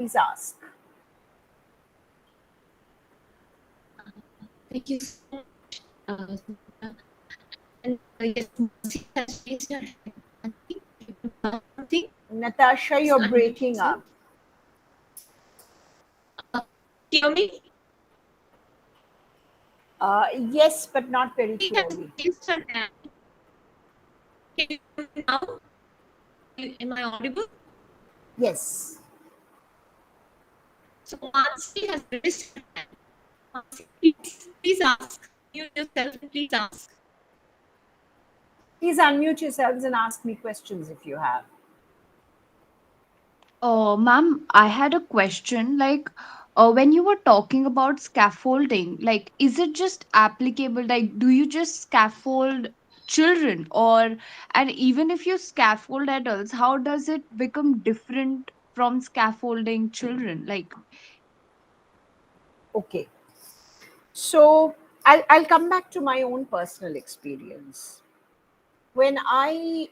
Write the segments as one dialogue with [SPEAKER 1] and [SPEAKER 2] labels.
[SPEAKER 1] Please ask.
[SPEAKER 2] Thank you so much, Sumita. And yes, Mercy has raised her hand. Mercy, you want to ask something?
[SPEAKER 1] Natasha,
[SPEAKER 2] Please
[SPEAKER 1] you're
[SPEAKER 2] unmute
[SPEAKER 1] breaking
[SPEAKER 2] yourself.
[SPEAKER 1] up.
[SPEAKER 2] Hear me?
[SPEAKER 1] Yes, but not very
[SPEAKER 2] She has
[SPEAKER 1] clearly.
[SPEAKER 2] raised her hand. Can you hear me now? Am I audible?
[SPEAKER 1] Yes.
[SPEAKER 2] So Mansi has raised her hand. Mansi, please ask. Mute yourself and please ask.
[SPEAKER 1] Please unmute yourselves and ask me questions if you have.
[SPEAKER 3] Ma'am, I had a question. When you were talking about scaffolding, is it just applicable? Do you just scaffold children, and even if you scaffold adults, how does it become different from scaffolding children?
[SPEAKER 1] Okay. So I'll come back to my own personal experience. When I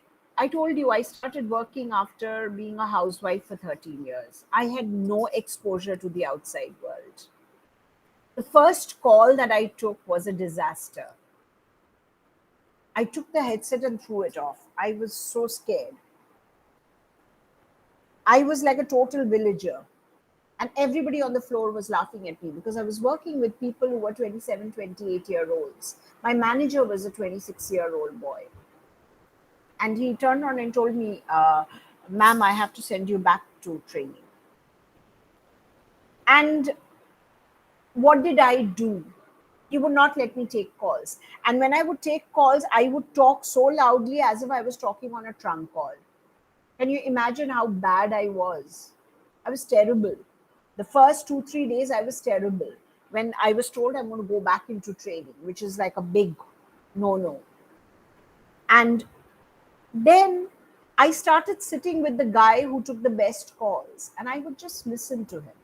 [SPEAKER 1] told you I started working after being a housewife for 13 years. I had no exposure to the outside world. The first call that I took was a disaster. I took the headset and threw it off. I was so scared. I was like a total villager. And everybody on the floor was laughing at me because I was working with people who were 27, 28-year-olds. My manager was a 26-year-old boy. And he turned on and told me, ma'am, I have to send you back to training. And what did I do? He would not let me take calls. And when I would take calls, I would talk so loudly as if I was talking on a trunk call. Can you imagine how bad I was? I was terrible. The first 2, 3 days, I was terrible. When I was told I'm going to go back into training, which is like a big no no. And then I started sitting with the guy who took the best calls, and I would just listen to him.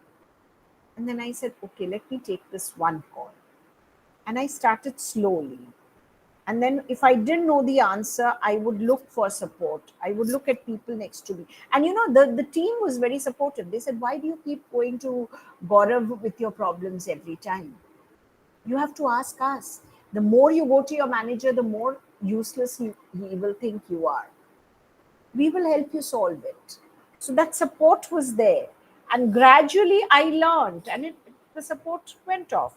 [SPEAKER 1] And then I said, okay, let me take this one call. And I started slowly. And then if I didn't know the answer, I would look for support. I would look at people next to me. And the team was very supportive. They said, why do you keep going to Gaurav with your problems every time? You have to ask us. The more you go to your manager, the more useless he will think you are. We will help you solve it. So that support was there. And gradually I learned, and the support went off.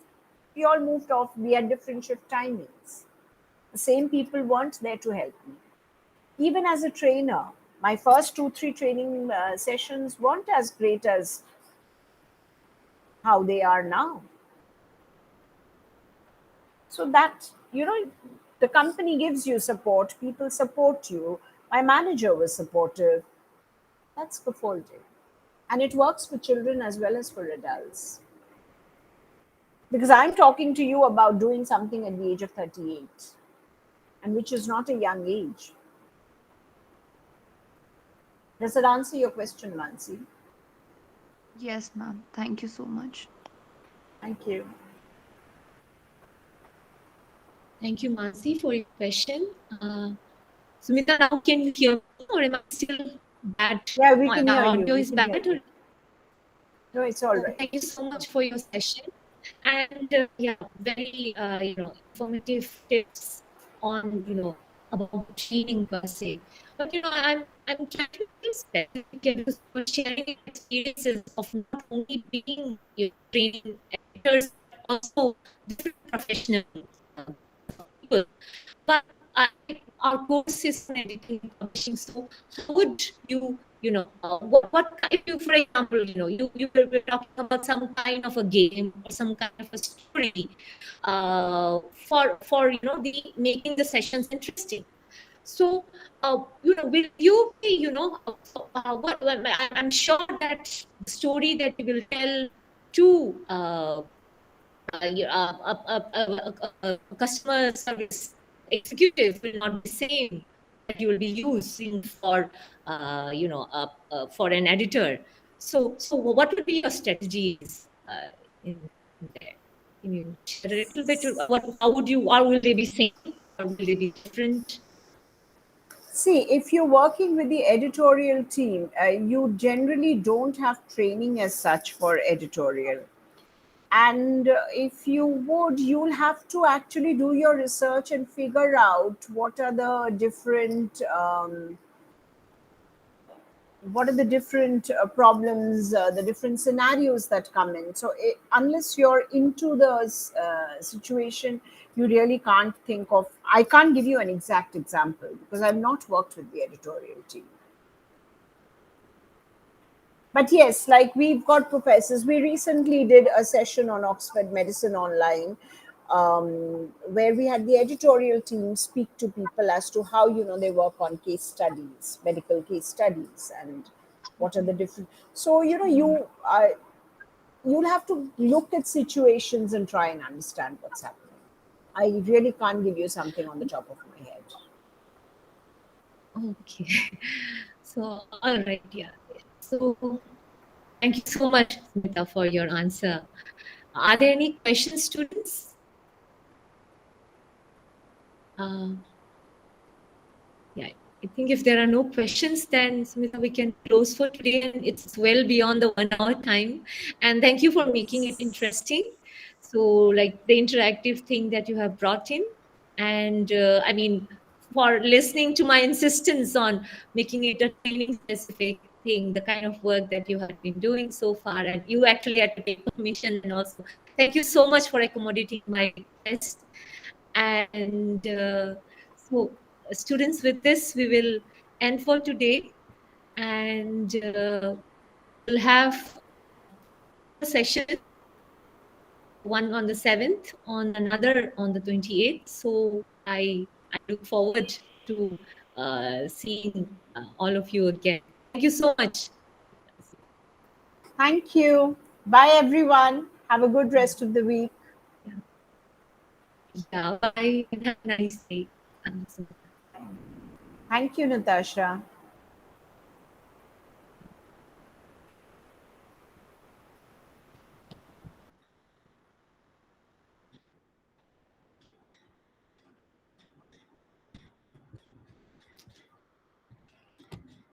[SPEAKER 1] We all moved off. We had different shift timings. The same people weren't there to help me. Even as a trainer, my first 2, 3 training sessions weren't as great as how they are now. So that, the company gives you support, people support you. My manager was supportive. That's scaffolding. And it works for children as well as for adults. Because I'm talking to you about doing something at the age of 38, and which is not a young age. Does that answer your question, Mansi?
[SPEAKER 3] Yes, ma'am. Thank you so much.
[SPEAKER 1] Thank you.
[SPEAKER 2] Thank you, Mansi, for your question. Sumita, now can you hear me, or am I still bad?
[SPEAKER 1] Yeah, we
[SPEAKER 2] My
[SPEAKER 1] can hear you.
[SPEAKER 2] audio
[SPEAKER 1] We
[SPEAKER 2] is
[SPEAKER 1] can hear
[SPEAKER 2] bad?
[SPEAKER 1] you. No, it's all right.
[SPEAKER 2] Thank you so much for your session. And yeah, very informative tips on about training per se. But I'm trying to be specific here because you were sharing experiences of not only being training editors but also different professional people. But our course is on editing and publishing. So how would what if you, for example, you were talking about some kind of a game or some kind of a story for the making the sessions interesting. So will you be I'm sure that the story that you will tell to a customer service executive will not be same that you will be using for for an editor. So what would be your strategies in there? Can you share a little bit? How would you, or will they be same, or will they be different?
[SPEAKER 1] See, if you're working with the editorial team, you generally don't have training as such for editorial. And if you would, you'll have to actually do your research and figure out what are the different problems, the different scenarios that come in. So, unless you're into the situation, you really can't think of. I can't give you an exact example because I've not worked with the editorial team. But yes, like we've got professors. We recently did a session on Oxford Medicine Online, where we had the editorial team speak to people as to how they work on case studies, medical case studies, and what are the different. So you'll have to look at situations and try and understand what's happening. I really can't give you something on the top of my head.
[SPEAKER 2] Okay. So, all right, yeah. So, thank you so much, Smita, for your answer. Are there any questions, students? Yeah, I think if there are no questions, then Smita, we can close for today, and it's well beyond the 1 hour time. And thank you for making it interesting. So, like the interactive thing that you have brought in, and I mean, for listening to my insistence on making it a training specific thing, the kind of work that you have been doing so far, and you actually had to take permission, and also thank you so much for accommodating my request. And so, students, with this, we will end for today, and we'll have a session, one on the 7th, on another on the 28th. So I look forward to seeing all of you again. Thank you so much.
[SPEAKER 1] Thank you. Bye, everyone. Have a good rest of the week.
[SPEAKER 2] Yeah, bye and have a nice day.
[SPEAKER 1] Thank you, Natasha.